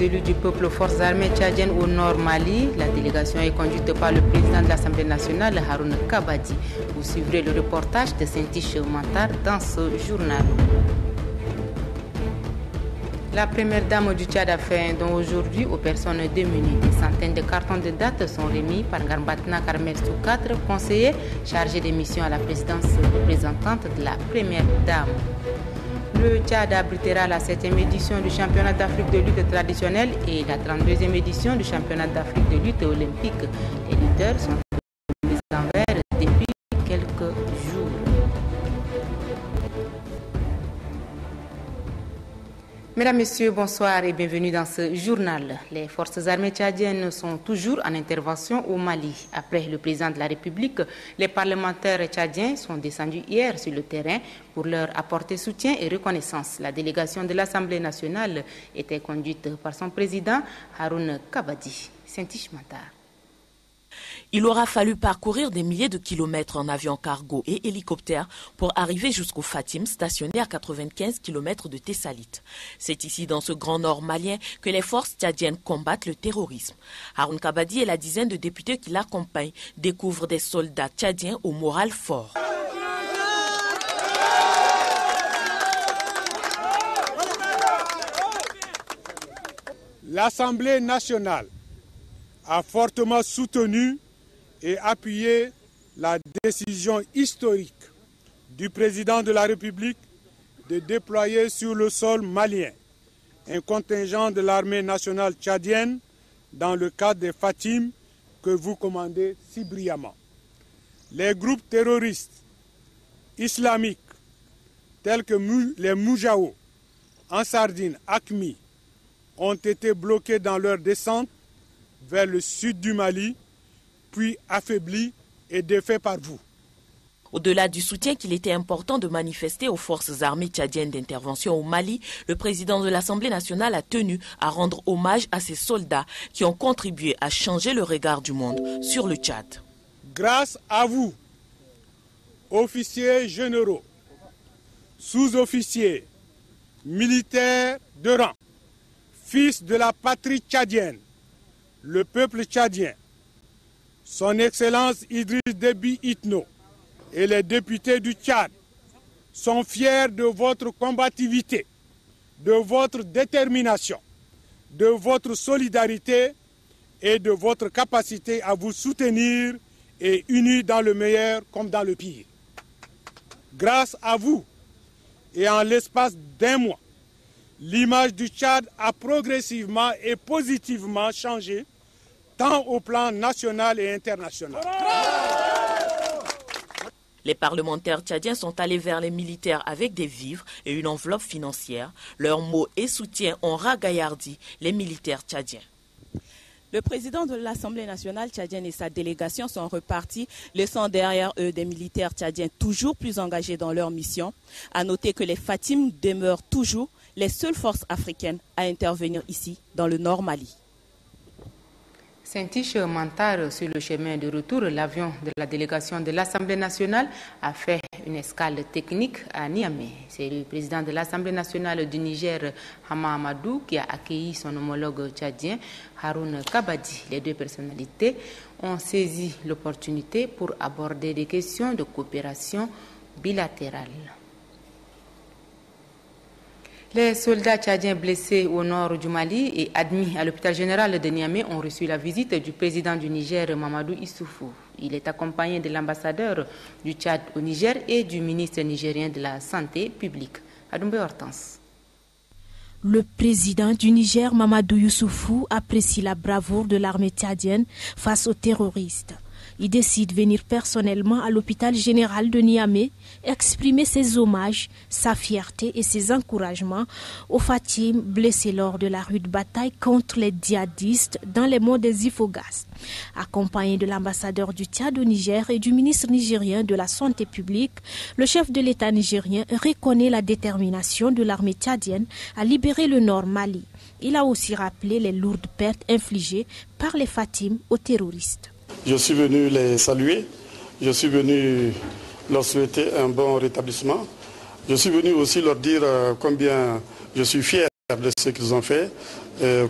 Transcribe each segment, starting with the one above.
élus du peuple aux forces armées tchadiennes au nord Mali. La délégation est conduite par le président de l'Assemblée nationale, Haroun Kabadi. Vous suivrez le reportage de Saint-Tiche Mantar dans ce journal. La première dame du Tchad a fait un don aujourd'hui aux personnes démunies. Des centaines de cartons de date sont remis par Garbatna Karmel Soukatre, conseiller chargé des missions à la présidence représentante de la première dame. Le Tchad abritera la 7e édition du championnat d'Afrique de lutte traditionnelle et la 32e édition du championnat d'Afrique de lutte olympique. Les lutteurs sont mis en vert depuis quelques jours. Mesdames, Messieurs, bonsoir et bienvenue dans ce journal. Les forces armées tchadiennes sont toujours en intervention au Mali. Après le président de la République, les parlementaires tchadiens sont descendus hier sur le terrain pour leur apporter soutien et reconnaissance. La délégation de l'Assemblée nationale était conduite par son président, Haroun Kabadi. Saint-Tiche Mantar. Il aura fallu parcourir des milliers de kilomètres en avion cargo et hélicoptère pour arriver jusqu'au Fatim, stationné à 95 km de Tessalit. C'est ici, dans ce grand nord malien, que les forces tchadiennes combattent le terrorisme. Haroun Kabadi et la dizaine de députés qui l'accompagnent découvrent des soldats tchadiens au moral fort. L'Assemblée nationale a fortement soutenu et appuyé la décision historique du président de la République de déployer sur le sol malien un contingent de l'armée nationale tchadienne dans le cadre des Fatim que vous commandez si brillamment. Les groupes terroristes islamiques tels que les Moujao, Ansardine, Akmi ont été bloqués dans leur descente vers le sud du Mali, puis affaiblis et défaits par vous. Au-delà du soutien qu'il était important de manifester aux forces armées tchadiennes d'intervention au Mali, le président de l'Assemblée nationale a tenu à rendre hommage à ces soldats qui ont contribué à changer le regard du monde sur le Tchad. Grâce à vous, officiers généraux, sous-officiers, militaires de rang, fils de la patrie tchadienne, le peuple tchadien, son Excellence Idriss Déby Itno et les députés du Tchad sont fiers de votre combativité, de votre détermination, de votre solidarité et de votre capacité à vous soutenir et unis dans le meilleur comme dans le pire. Grâce à vous et en l'espace d'un mois, l'image du Tchad a progressivement et positivement changé, tant au plan national et international. Les parlementaires tchadiens sont allés vers les militaires avec des vivres et une enveloppe financière. Leurs mots et soutien ont ragaillardi les militaires tchadiens. Le président de l'Assemblée nationale tchadienne et sa délégation sont repartis, laissant derrière eux des militaires tchadiens toujours plus engagés dans leur mission. À noter que les Fatim demeurent toujours les seules forces africaines à intervenir ici, dans le nord Mali. Saint-Tiche Mantar, sur le chemin de retour, l'avion de la délégation de l'Assemblée nationale a fait une escale technique à Niamey. C'est le président de l'Assemblée nationale du Niger, Hama Amadou, qui a accueilli son homologue tchadien, Haroun Kabadi. Les deux personnalités ont saisi l'opportunité pour aborder des questions de coopération bilatérale. Les soldats tchadiens blessés au nord du Mali et admis à l'hôpital général de Niamey ont reçu la visite du président du Niger, Mamadou Issoufou. Il est accompagné de l'ambassadeur du Tchad au Niger et du ministre nigérien de la Santé publique. Adoumbe Hortense. Le président du Niger, Mamadou Issoufou, apprécie la bravoure de l'armée tchadienne face aux terroristes. Il décide de venir personnellement à l'hôpital général de Niamey, exprimer ses hommages, sa fierté et ses encouragements aux Fatim blessés lors de la rude bataille contre les djihadistes dans les monts des Ifogas. Accompagné de l'ambassadeur du Tchad au Niger et du ministre nigérien de la Santé publique, le chef de l'État nigérien reconnaît la détermination de l'armée tchadienne à libérer le nord Mali. Il a aussi rappelé les lourdes pertes infligées par les Fatim aux terroristes. Je suis venu les saluer, je suis venu leur souhaiter un bon rétablissement. Je suis venu aussi leur dire combien je suis fier de ce qu'ils ont fait,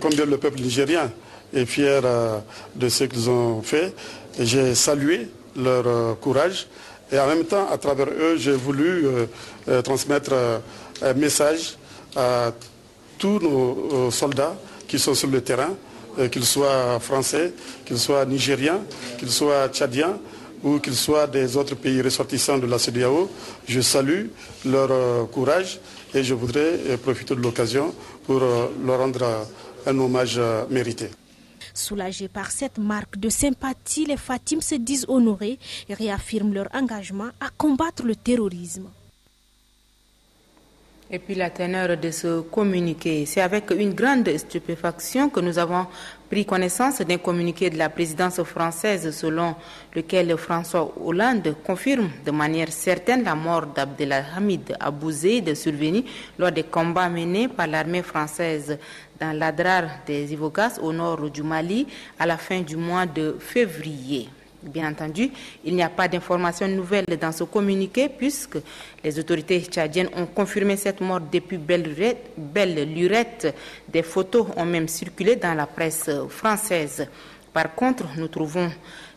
combien le peuple nigérien est fier de ce qu'ils ont fait. J'ai salué leur courage et en même temps, à travers eux, j'ai voulu transmettre un message à tous nos soldats qui sont sur le terrain, qu'ils soient français, qu'ils soient nigériens, qu'ils soient tchadiens ou qu'ils soient des autres pays ressortissants de la CEDEAO. Je salue leur courage et je voudrais profiter de l'occasion pour leur rendre un hommage mérité. Soulagés par cette marque de sympathie, les Fatimes se disent honorés et réaffirment leur engagement à combattre le terrorisme. Et puis la teneur de ce communiqué, c'est avec une grande stupéfaction que nous avons pris connaissance d'un communiqué de la présidence française selon lequel François Hollande confirme de manière certaine la mort d'Abdelhamid Abou Zeid survenu lors des combats menés par l'armée française dans l'Adrar des Ivogas au nord du Mali à la fin du mois de février. Bien entendu, il n'y a pas d'informations nouvelles dans ce communiqué puisque les autorités tchadiennes ont confirmé cette mort depuis belle lurette. Des photos ont même circulé dans la presse française. Par contre, nous trouvons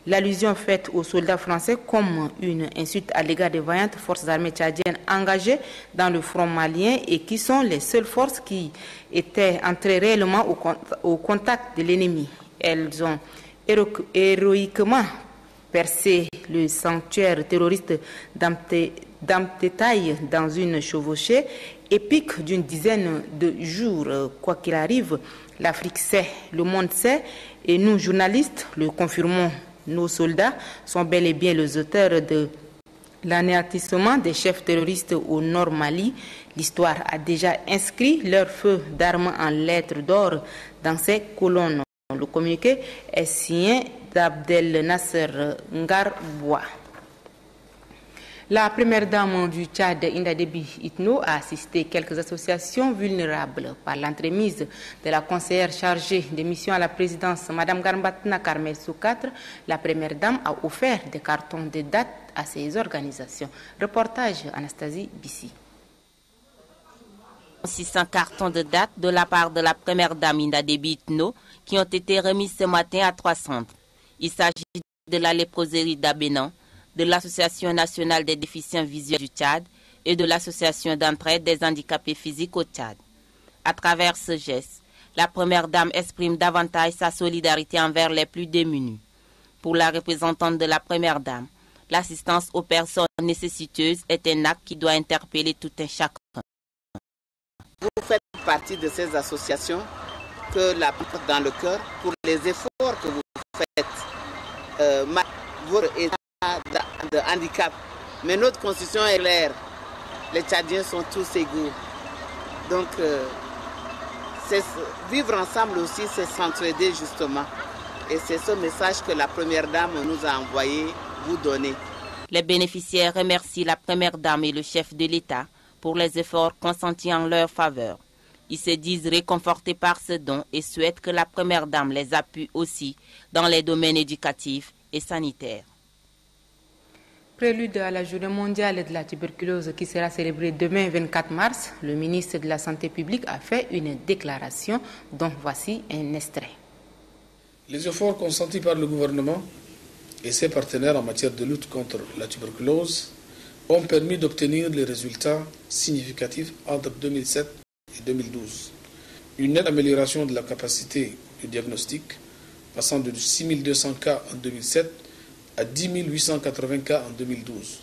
l'allusion faite aux soldats français comme une insulte à l'égard des vaillantes forces armées tchadiennes engagées dans le front malien et qui sont les seules forces qui étaient entrées réellement au contact de l'ennemi. Elles ont héroïquement percé le sanctuaire terroriste d'Amtetaï dans une chevauchée épique d'une dizaine de jours. Quoi qu'il arrive, l'Afrique sait, le monde sait, et nous, journalistes, le confirmons. Nos soldats sont bel et bien les auteurs de l'anéantissement des chefs terroristes au nord Mali. L'histoire a déjà inscrit leur feu d'armes en lettres d'or dans ces colonnes. Le communiqué est signé d'Abdel Nasser Ngarboua. La première dame du Tchad, Inda Déby Itno, a assisté quelques associations vulnérables par l'entremise de la conseillère chargée des missions à la présidence, Mme Garmbatna Karmel Soukatre. La première dame a offert des cartons de date à ces organisations. Reportage Anastasie Bissi. 600 cartons de date de la part de la première dame Inda Déby Itno qui ont été remis ce matin à 3 centres. Il s'agit de la léproserie d'Abénan, de l'Association nationale des déficients visuels du Tchad et de l'Association d'entraide des handicapés physiques au Tchad. À travers ce geste, la première dame exprime davantage sa solidarité envers les plus démunis. Pour la représentante de la première dame, l'assistance aux personnes nécessiteuses est un acte qui doit interpeller tout un chacun. Vous faites partie de ces associations que la porte dans le cœur pour les efforts que vous faites. Votre état de handicap. Mais notre constitution est claire. Les Tchadiens sont tous égaux. Donc, vivre ensemble aussi, c'est s'entraider justement. Et c'est ce message que la première dame nous a envoyé vous donner. Les bénéficiaires remercient la première dame et le chef de l'État pour les efforts consentis en leur faveur. Ils se disent réconfortés par ce don et souhaitent que la première dame les appuie aussi dans les domaines éducatifs et sanitaires. Prélude à la journée mondiale de la tuberculose qui sera célébrée demain 24 mars, le ministre de la Santé publique a fait une déclaration dont voici un extrait. Les efforts consentis par le gouvernement et ses partenaires en matière de lutte contre la tuberculose ont permis d'obtenir des résultats significatifs entre 2007 et 2012. Une nette amélioration de la capacité de diagnostic, passant de 6200 cas en 2007 à 10 880 cas en 2012.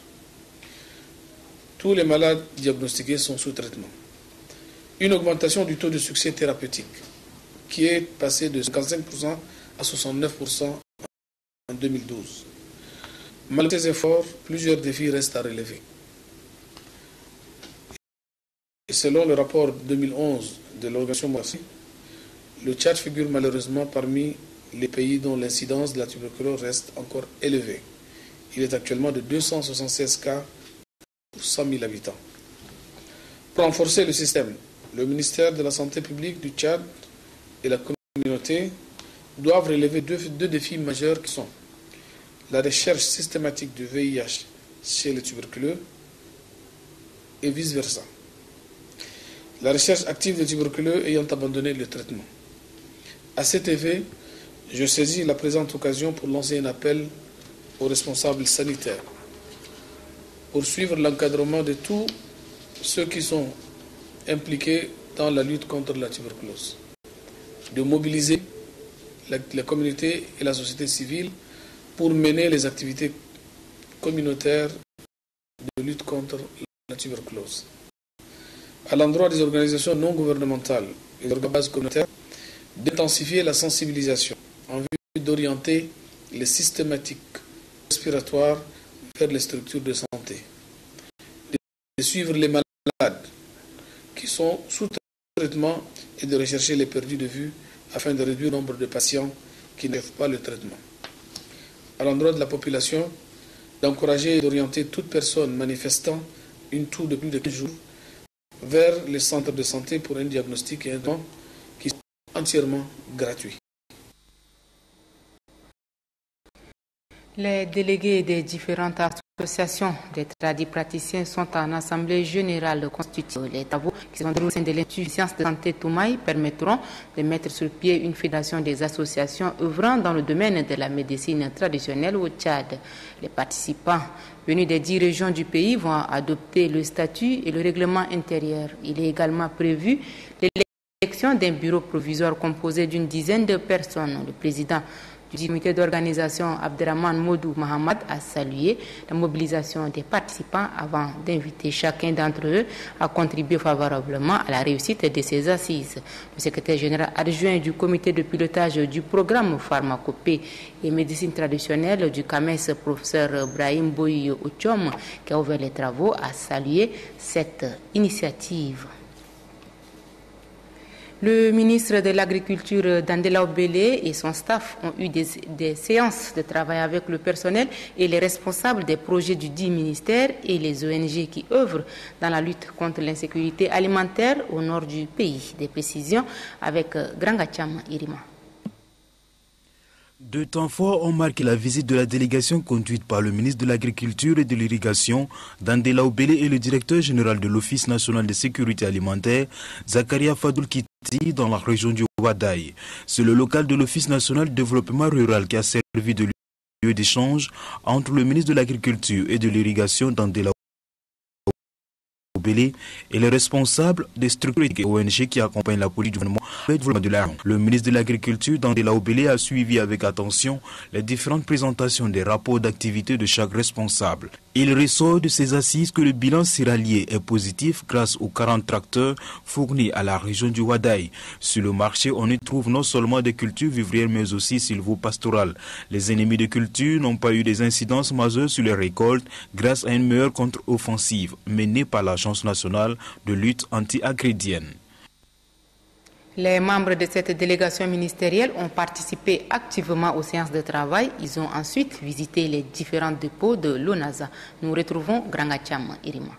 Tous les malades diagnostiqués sont sous traitement. Une augmentation du taux de succès thérapeutique qui est passé de 55% à 69% en 2012. Malgré ces efforts, plusieurs défis restent à relever. Et selon le rapport 2011 de l'Organisation mondiale, le Tchad figure malheureusement parmi les pays dont l'incidence de la tuberculose reste encore élevée. Il est actuellement de 276 cas pour 100 000 habitants. Pour renforcer le système, le ministère de la Santé publique du Tchad et la communauté doivent relever deux défis majeurs qui sont la recherche systématique du VIH chez les tuberculeux et vice-versa. la recherche active des tuberculeux ayant abandonné le traitement. À cet effet, je saisis la présente occasion pour lancer un appel aux responsables sanitaires pour suivre l'encadrement de tous ceux qui sont impliqués dans la lutte contre la tuberculose, de mobiliser la communauté et la société civile pour mener les activités communautaires de lutte contre la tuberculose. À l'endroit des organisations non gouvernementales et des organisations communautaires, d'intensifier la sensibilisation en vue d'orienter les systématiques respiratoires vers les structures de santé, de suivre les malades qui sont sous traitement et de rechercher les perdus de vue afin de réduire le nombre de patients qui n'ont pas le traitement. À l'endroit de la population, d'encourager et d'orienter toute personne manifestant une toux de plus de 15 jours vers les centres de santé pour un diagnostic et un traitement qui sont entièrement gratuits. Les délégués des différentes associations des tradipraticiens sont en assemblée générale constituée. Les travaux qui sont déroulés au sein de l'Institut de sciences de santé Toumaï permettront de mettre sur pied une fédération des associations œuvrant dans le domaine de la médecine traditionnelle au Tchad. Les participants venus des 10 régions du pays vont adopter le statut et le règlement intérieur. Il est également prévu l'élection d'un bureau provisoire composé d'une dizaine de personnes. Le président du comité d'organisation, Abderrahman Modou Mahamad, a salué la mobilisation des participants avant d'inviter chacun d'entre eux à contribuer favorablement à la réussite de ces assises. Le secrétaire général adjoint du comité de pilotage du programme pharmacopée et médecine traditionnelle du CAMES, professeur Brahim Boyi Ochom, qui a ouvert les travaux, a salué cette initiative. Le ministre de l'Agriculture, Dandela Obele, et son staff ont eu des séances de travail avec le personnel et les responsables des projets du dit ministère et les ONG qui œuvrent dans la lutte contre l'insécurité alimentaire au nord du pays. Des précisions avec Grangacham Irima. 2 temps forts ont marqué la visite de la délégation conduite par le ministre de l'Agriculture et de l'Irrigation, Dandela Obele, et le directeur général de l'Office national de sécurité alimentaire, Zakaria Fadoul Kiti, dans la région du Wadaï. C'est le local de l'Office national de développement rural qui a servi de lieu d'échange entre le ministre de l'Agriculture et de l'Irrigation, Dandela Obele, et les responsables des structures et ONG qui accompagnent la politique du gouvernement de la. Le ministre de l'Agriculture, Dandela Obele, a suivi avec attention les différentes présentations des rapports d'activité de chaque responsable. Il ressort de ces assises que le bilan céréalier est positif grâce aux 40 tracteurs fournis à la région du Wadaï. Sur le marché, on y trouve non seulement des cultures vivrières mais aussi sylvo-pastorales. Les ennemis de culture n'ont pas eu des incidences majeures sur les récoltes grâce à une meilleure contre-offensive menée par l'Agence nationale de lutte anti-agridienne. Les membres de cette délégation ministérielle ont participé activement aux séances de travail. Ils ont ensuite visité les différents dépôts de l'ONASA. Nous retrouvons Grangacham Irima.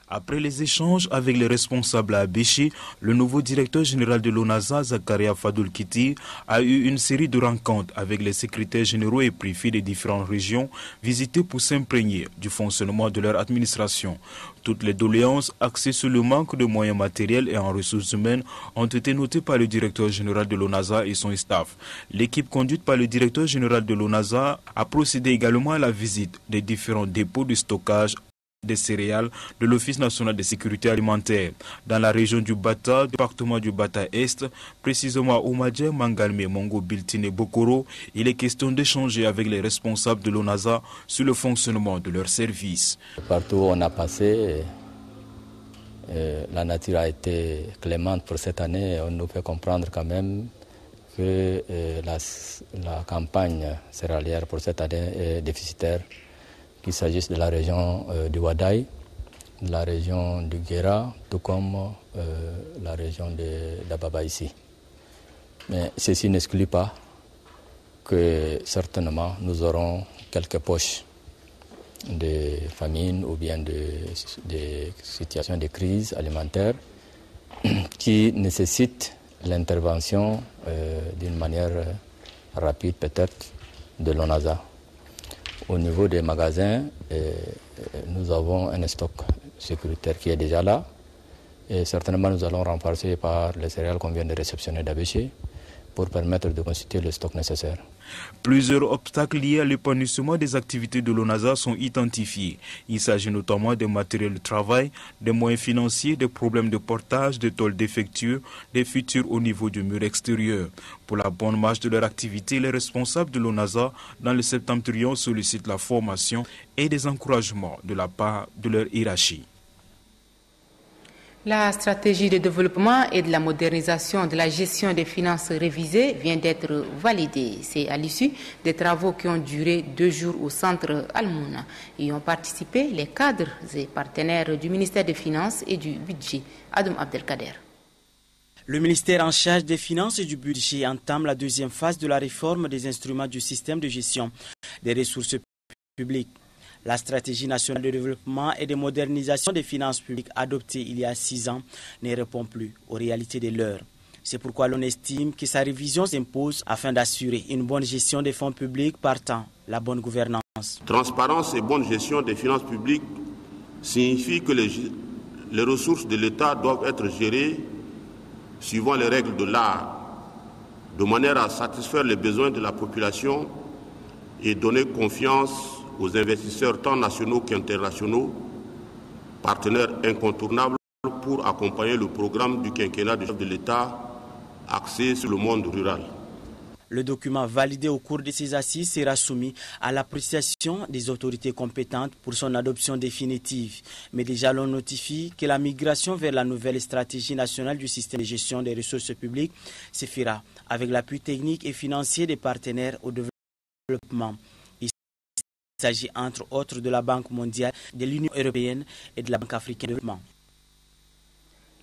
Après les échanges avec les responsables à Abéché, le nouveau directeur général de l'ONASA, Zakaria Fadoul Kiti, a eu une série de rencontres avec les secrétaires généraux et préfets des différentes régions visités pour s'imprégner du fonctionnement de leur administration. Toutes les doléances axées sur le manque de moyens matériels et en ressources humaines ont été notées par le directeur général de l'ONASA et son staff. L'équipe conduite par le directeur général de l'ONASA a procédé également à la visite des différents dépôts de stockage des céréales de l'Office national de sécurité alimentaire. Dans la région du Bata, département du Bata-Est, précisément au Madje, Mangalme, Mongo, Biltine et Bokoro, il est question d'échanger avec les responsables de l'ONASA sur le fonctionnement de leurs services. Partout où on a passé, la nature a été clémente pour cette année. On nous fait comprendre quand même que la campagne céréalière pour cette année est déficitaire, qu'il s'agisse de la région du Wadaï, de la région du Guéra, tout comme la région d'Ababa ici. Mais ceci n'exclut pas que certainement nous aurons quelques poches de famine ou bien de situations de crise alimentaire qui nécessitent l'intervention d'une manière rapide peut-être de l'ONASA. Au niveau des magasins, nous avons un stock sécuritaire qui est déjà là. Et certainement, nous allons renforcer par les céréales qu'on vient de réceptionner d'Abéché pour permettre de constituer le stock nécessaire. Plusieurs obstacles liés à l'épanouissement des activités de l'ONASA sont identifiés. Il s'agit notamment des matériels de travail, des moyens financiers, des problèmes de portage, des tôles défectueux, des fissures au niveau du mur extérieur. Pour la bonne marche de leur activité, les responsables de l'ONASA dans le septentrion sollicitent la formation et des encouragements de la part de leur hiérarchie. La stratégie de développement et de la modernisation de la gestion des finances révisée vient d'être validée. C'est à l'issue des travaux qui ont duré 2 jours au centre Al-Mouna. Y ont participé les cadres et partenaires du ministère des Finances et du Budget. Adam Abdelkader. Le ministère en charge des Finances et du Budget entame la 2e phase de la réforme des instruments du système de gestion des ressources publiques. La stratégie nationale de développement et de modernisation des finances publiques adoptée il y a 6 ans ne répond plus aux réalités de l'heure. C'est pourquoi l'on estime que sa révision s'impose afin d'assurer une bonne gestion des fonds publics partant la bonne gouvernance. Transparence et bonne gestion des finances publiques signifie que les ressources de l'État doivent être gérées suivant les règles de l'art, de manière à satisfaire les besoins de la population et donner confiance aux investisseurs tant nationaux qu'internationaux, partenaires incontournables pour accompagner le programme du quinquennat du chef de l'État axé sur le monde rural. Le document validé au cours de ces assises sera soumis à l'appréciation des autorités compétentes pour son adoption définitive. Mais déjà l'on notifie que la migration vers la nouvelle stratégie nationale du système de gestion des ressources publiques se fera avec l'appui technique et financier des partenaires au développement. Il s'agit entre autres de la Banque mondiale, de l'Union européenne et de la Banque africaine de développement.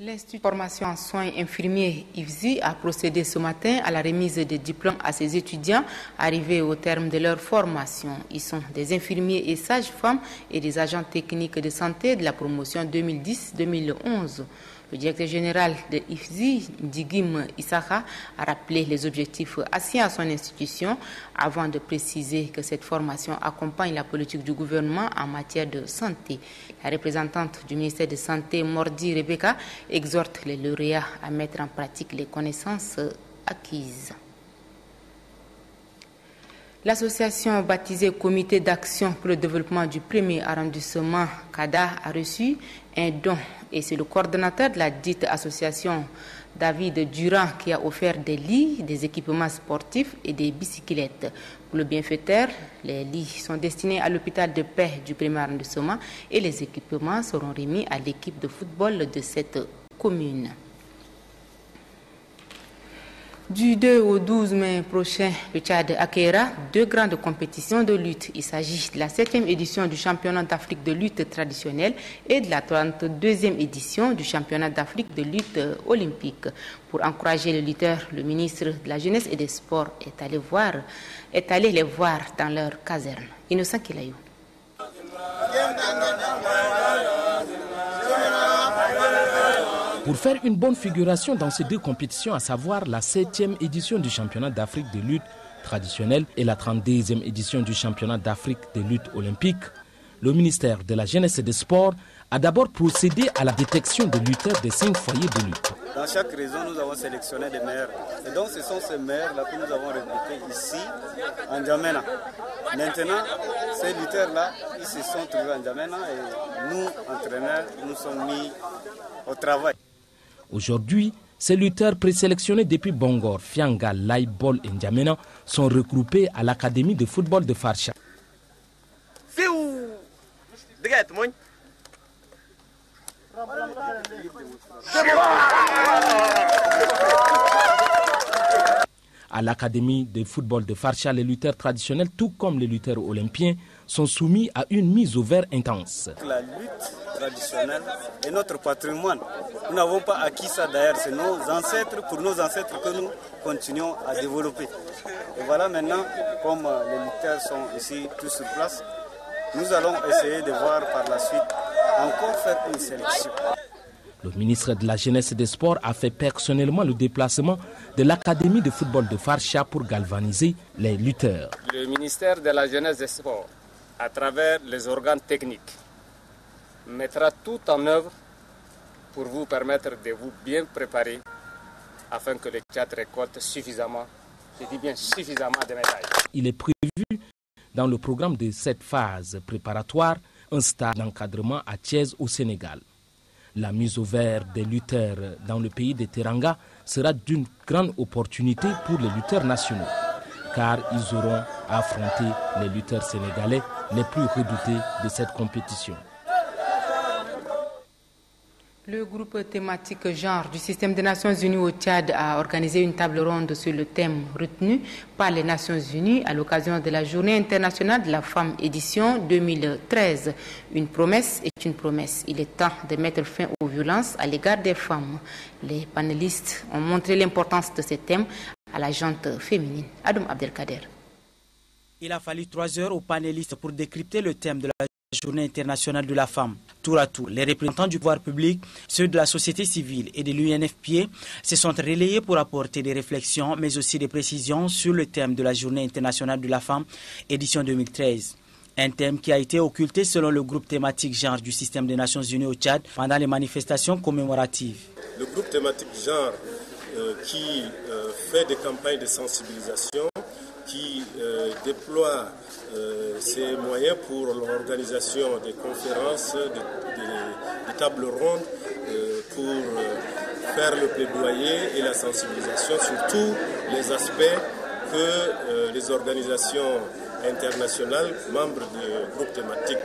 L'Institut de formation en soins infirmiers IFSI a procédé ce matin à la remise des diplômes à ses étudiants arrivés au terme de leur formation. Ils sont des infirmiers et sages-femmes et des agents techniques de santé de la promotion 2010-2011. Le directeur général de IFSI, Ndigim Issaka, a rappelé les objectifs assignés à son institution avant de préciser que cette formation accompagne la politique du gouvernement en matière de santé. La représentante du ministère de Santé, Mordi Rebecca, exhorte les lauréats à mettre en pratique les connaissances acquises. L'association baptisée Comité d'action pour le développement du premier arrondissement CADA a reçu un don et c'est le coordonnateur de la dite association, David Durand, qui a offert des lits, des équipements sportifs et des bicyclettes. Pour le bienfaiteur, les lits sont destinés à l'hôpital de paix du premier arrondissement et les équipements seront remis à l'équipe de football de cette commune. Du 2 au 12 mai prochain, le Tchad accueillera 2 grandes compétitions de lutte. Il s'agit de la 7e édition du championnat d'Afrique de lutte traditionnelle et de la 32e édition du championnat d'Afrique de lutte olympique. Pour encourager les lutteurs, le ministre de la Jeunesse et des Sports est allé les voir dans leur caserne. Innocent Kilayou. Pour faire une bonne figuration dans ces 2 compétitions, à savoir la 7e édition du championnat d'Afrique de lutte traditionnelle et la 32e édition du championnat d'Afrique de lutte olympique, le ministère de la Jeunesse et des Sports a d'abord procédé à la détection de lutteurs des 5 foyers de lutte. Dans chaque région, nous avons sélectionné des maires. Et donc, ce sont ces maires-là que nous avons recrutés ici, en N'Djamena. Maintenant, ces lutteurs-là, ils se sont trouvés en N'Djamena et nous, entraîneurs, nous sommes mis au travail. Aujourd'hui, ces lutteurs présélectionnés depuis Bongor, Fianga, Laïbol et N'Djamena sont regroupés à l'académie de football de Farsha. À l'académie de football de Farsha, les lutteurs traditionnels, tout comme les lutteurs olympiens, sont soumis à une mise au vert intense. La lutte traditionnelle est notre patrimoine. Nous n'avons pas acquis ça d'ailleurs, c'est nos ancêtres, pour nos ancêtres que nous continuons à développer. Et voilà maintenant, comme les lutteurs sont ici tous sur place, nous allons essayer de voir par la suite encore faire une sélection. Le ministre de la Jeunesse et des Sports a fait personnellement le déplacement de l'académie de football de Farsha pour galvaniser les lutteurs. Le ministère de la Jeunesse et des Sports, à travers les organes techniques, mettra tout en œuvre pour vous permettre de vous bien préparer afin que le Tchad récolte suffisamment, je dis bien suffisamment de médailles. Il est prévu dans le programme de cette phase préparatoire un stage d'encadrement à Thiès au Sénégal. La mise au vert des lutteurs dans le pays de Teranga sera d'une grande opportunité pour les lutteurs nationaux, car ils auront à affronter les lutteurs sénégalais les plus redoutés de cette compétition. Le groupe thématique genre du système des Nations Unies au Tchad a organisé une table ronde sur le thème retenu par les Nations Unies à l'occasion de la Journée internationale de la femme édition 2013. Une promesse est une promesse. Il est temps de mettre fin aux violences à l'égard des femmes. Les panélistes ont montré l'importance de ce thème à la gente féminine. Adam Abdelkader. Il a fallu 3 heures aux panélistes pour décrypter le thème de la Journée internationale de la femme. Tour à tour, les représentants du pouvoir public, ceux de la société civile et de l'UNFPA se sont relayés pour apporter des réflexions, mais aussi des précisions sur le thème de la Journée internationale de la femme, édition 2013. Un thème qui a été occulté selon le groupe thématique genre du système des Nations Unies au Tchad pendant les manifestations commémoratives. Le groupe thématique genre qui fait des campagnes de sensibilisation, qui déploie ses moyens pour l'organisation des conférences, des tables rondes, pour faire le plaidoyer et la sensibilisation sur tous les aspects que les organisations internationales, membres du groupe thématique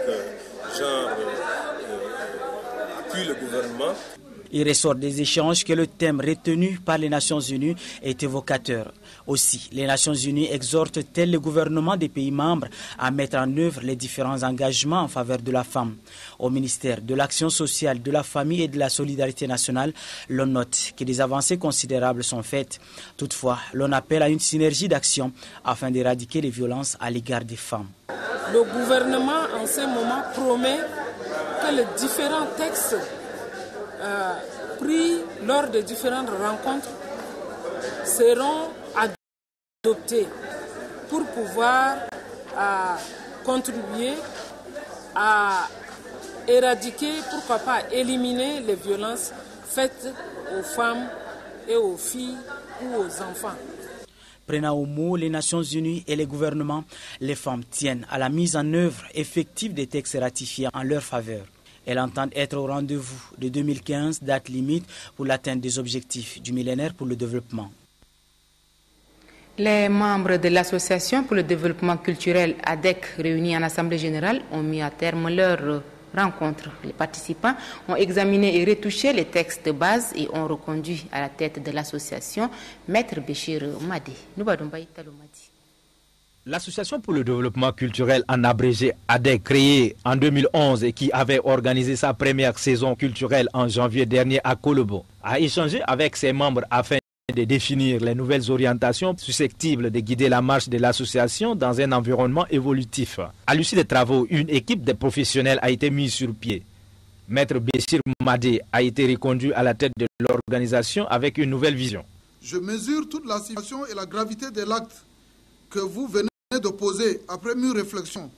genre, appuient le gouvernement. Il ressort des échanges que le thème retenu par les Nations Unies est évocateur. Aussi, les Nations Unies exhortent-elles le gouvernement des pays membres à mettre en œuvre les différents engagements en faveur de la femme. Au ministère de l'Action sociale, de la famille et de la solidarité nationale, l'on note que des avancées considérables sont faites. Toutefois, l'on appelle à une synergie d'action afin d'éradiquer les violences à l'égard des femmes. Le gouvernement en ce moment promet que les différents textes pris lors de différentes rencontres seront adoptés pour pouvoir contribuer à éradiquer, pourquoi pas éliminer les violences faites aux femmes et aux filles ou aux enfants. Prenant au mot les Nations Unies et les gouvernements, les femmes tiennent à la mise en œuvre effective des textes ratifiés en leur faveur. Elles entendent être au rendez-vous de 2015, date limite pour l'atteinte des objectifs du millénaire pour le développement. Les membres de l'Association pour le développement culturel ADEC réunis en Assemblée générale ont mis à terme leur rencontre. Les participants ont examiné et retouché les textes de base et ont reconduit à la tête de l'association Maître Béchir Madi. L'Association pour le développement culturel, en abrégé ADEC, créée en 2011 et qui avait organisé sa première saison culturelle en janvier dernier à Kolobo, a échangé avec ses membres afin de définir les nouvelles orientations susceptibles de guider la marche de l'association dans un environnement évolutif. À l'issue des travaux, une équipe de professionnels a été mise sur pied. Maître Béchir Madi a été reconduit à la tête de l'organisation avec une nouvelle vision. Je mesure toute la situation et la gravité de l'acte que vous venez de poser après mûre réflexion.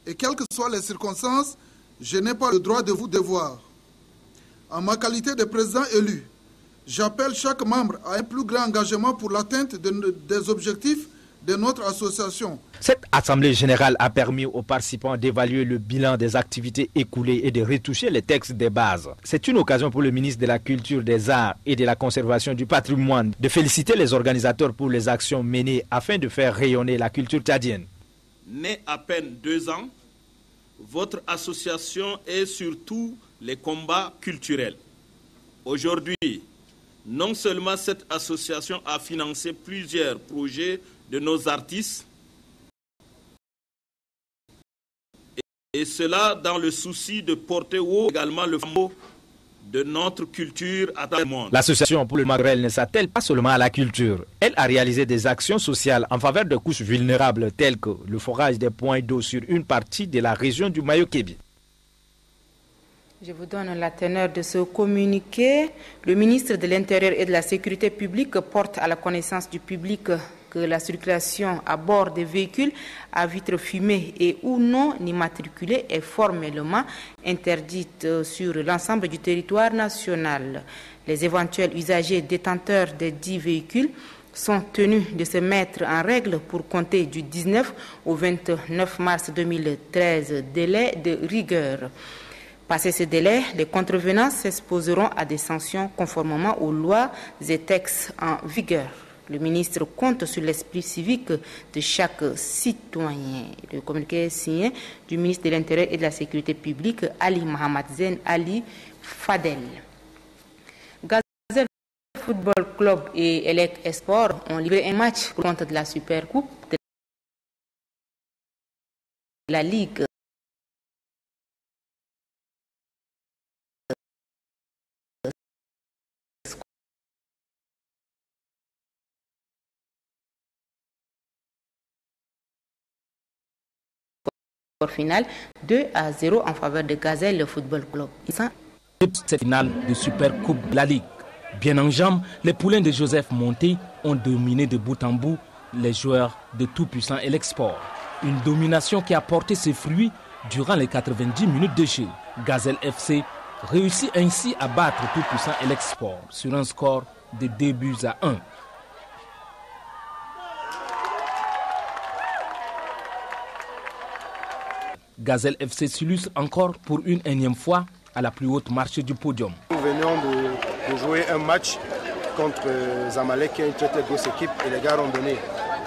Et quelles que soient les circonstances, je n'ai pas le droit de vous dévoir. En ma qualité de président élu, j'appelle chaque membre à un plus grand engagement pour l'atteinte des objectifs de notre association. Cette assemblée générale a permis aux participants d'évaluer le bilan des activités écoulées et de retoucher les textes des bases. C'est une occasion pour le ministre de la Culture, des Arts et de la Conservation du Patrimoine de féliciter les organisateurs pour les actions menées afin de faire rayonner la culture tchadienne. Né à peine 2 ans, votre association est surtout les combats culturels. Aujourd'hui, non seulement cette association a financé plusieurs projets de nos artistes, et cela dans le souci de porter haut également le flambeau de notre culture à travers le monde. L'association pour le Maghreb ne s'attelle pas seulement à la culture. Elle a réalisé des actions sociales en faveur de couches vulnérables telles que le forage des points d'eau sur une partie de la région du Mayo-Kébi. Je vous donne la teneur de ce communiqué. Le ministre de l'Intérieur et de la Sécurité publique porte à la connaissance du public que la circulation à bord des véhicules à vitres fumées et ou non immatriculés est formellement interdite sur l'ensemble du territoire national. Les éventuels usagers détenteurs des 10 véhicules sont tenus de se mettre en règle pour compter du 19 au 29 mars 2013, délai de rigueur. Passé ce délai, les contrevenants s'exposeront à des sanctions conformément aux lois et textes en vigueur. Le ministre compte sur l'esprit civique de chaque citoyen. Le communiqué est signé du ministre de l'Intérieur et de la Sécurité publique, Ali Mohamed Zen Ali Fadel. Gazelle Football Club et Elec Esport ont livré un match contre de la Super Coupe de la Ligue. Finale 2-0 en faveur de Gazelle Football Club. Cette finale de Super Coupe de la Ligue. Bien en jambes, les poulains de Joseph Monté ont dominé de bout en bout les joueurs de Tout-Puissant et l'Export. Une domination qui a porté ses fruits durant les 90 minutes de jeu. Gazelle FC réussit ainsi à battre Tout-Puissant et l'Export sur un score de 2-1. Gazelle FC s'illustre encore pour une énième fois à la plus haute marche du podium. Nous venons de jouer un match contre Zamalek qui est une très grosse équipe et les gars ont donné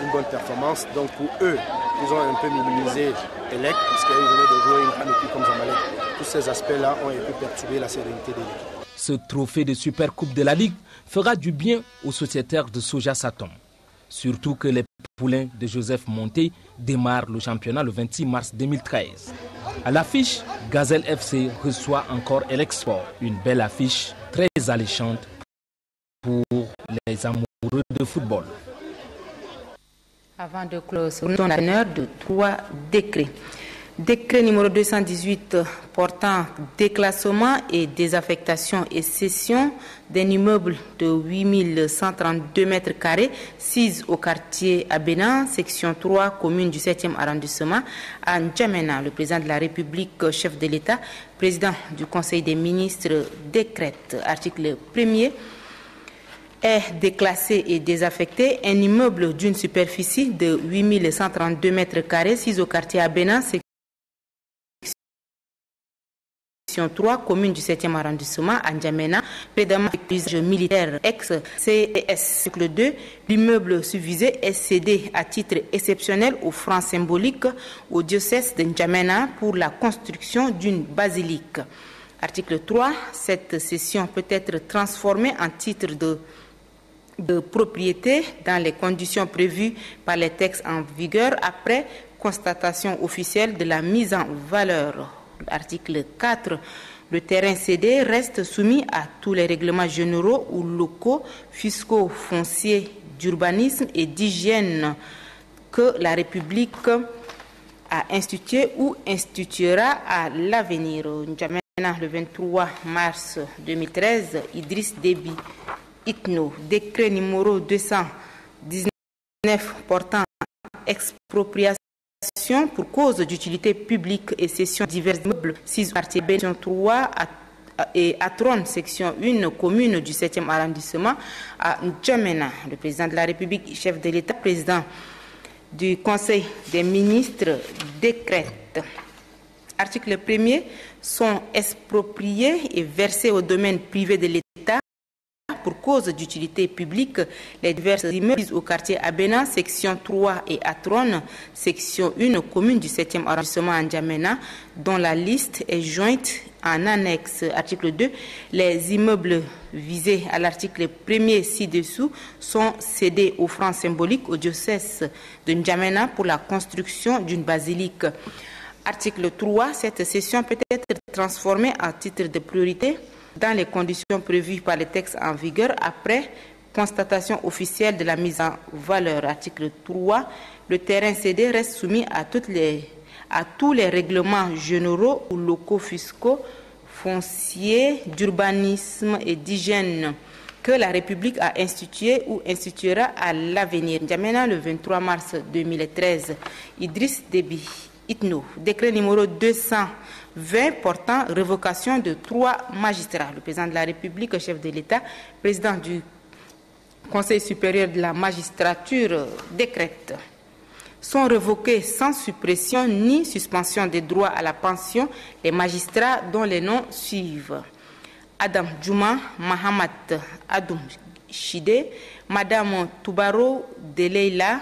une bonne performance. Donc pour eux, ils ont un peu minimisé Elec parce qu'ils venaient de jouer une grande équipe comme Zamalek. Tous ces aspects-là ont un peu perturbé la sérénité de l'équipe. Ce trophée de Super Coupe de la Ligue fera du bien aux sociétaires de Soja Satom. Surtout que les poulains de Joseph Monté démarrent le championnat le 26 mars 2013. À l'affiche, Gazelle FC reçoit encore l'Export. Une belle affiche très alléchante pour les amoureux de football. Avant de close, on a l'honneur de 3 décrets. Décret numéro 218 portant déclassement et désaffectation et cession d'un immeuble de 8132 mètres carrés, 6 au quartier Abénan, section 3, commune du 7e arrondissement, à N'Djamena. Le président de la République, chef de l'État, président du Conseil des ministres, décrète, article 1er, est déclassé et désaffecté un immeuble d'une superficie de 8132 mètres carrés, 6 au quartier Abénan, section 3, commune du 7e arrondissement, à N'Djamena, prédamment avec l'usage militaire ex-CES. Article 2, l'immeuble subvisé est cédé à titre exceptionnel au franc symbolique au diocèse de N'Djamena pour la construction d'une basilique. Article 3, cette cession peut être transformée en titre de propriété dans les conditions prévues par les textes en vigueur après constatation officielle de la mise en valeur. Article 4. Le terrain cédé reste soumis à tous les règlements généraux ou locaux, fiscaux, fonciers, d'urbanisme et d'hygiène que la République a institué ou instituera à l'avenir. N'Djamena, le 23 mars 2013, Idriss Déby Itno, décret numéro 219 portant expropriation pour cause d'utilité publique et cession divers immeubles 6 quartier section 3 et Atron, section 1, commune du 7e arrondissement à N'Djamena. Le président de la République, chef de l'État, président du Conseil des ministres, décrète. Article 1er, sont expropriés et versés au domaine privé de l'État pour cause d'utilité publique les divers immeubles au quartier Abénan, section 3 et Atron, section 1, commune du 7e arrondissement à N'Djamena, dont la liste est jointe en annexe. Article 2, les immeubles visés à l'article 1er ci-dessous sont cédés au franc symbolique au diocèse de N'Djamena pour la construction d'une basilique. Article 3, cette cession peut être transformée en titre de priorité dans les conditions prévues par les textes en vigueur après constatation officielle de la mise en valeur. Article 3. Le terrain cédé reste soumis à tous les règlements généraux ou locaux fiscaux, fonciers, d'urbanisme et d'hygiène que la République a institué ou instituera à l'avenir. N'Djamena, le 23 mars 2013, Idriss Déby Itno, décret numéro 220 portant révocation de 3 magistrats. Le président de la République, chef de l'État, président du Conseil supérieur de la magistrature décrète. Sont révoqués sans suppression ni suspension des droits à la pension les magistrats dont les noms suivent: Adam Djouma, Mahamat Adoum Chide, Madame Toubaro Deleila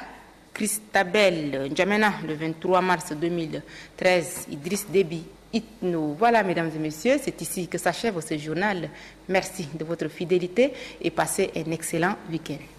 Christabel N'Djamena, le 23 mars 2013, Idriss Déby Itno. Voilà, mesdames et messieurs, c'est ici que s'achève ce journal. Merci de votre fidélité et passez un excellent week-end.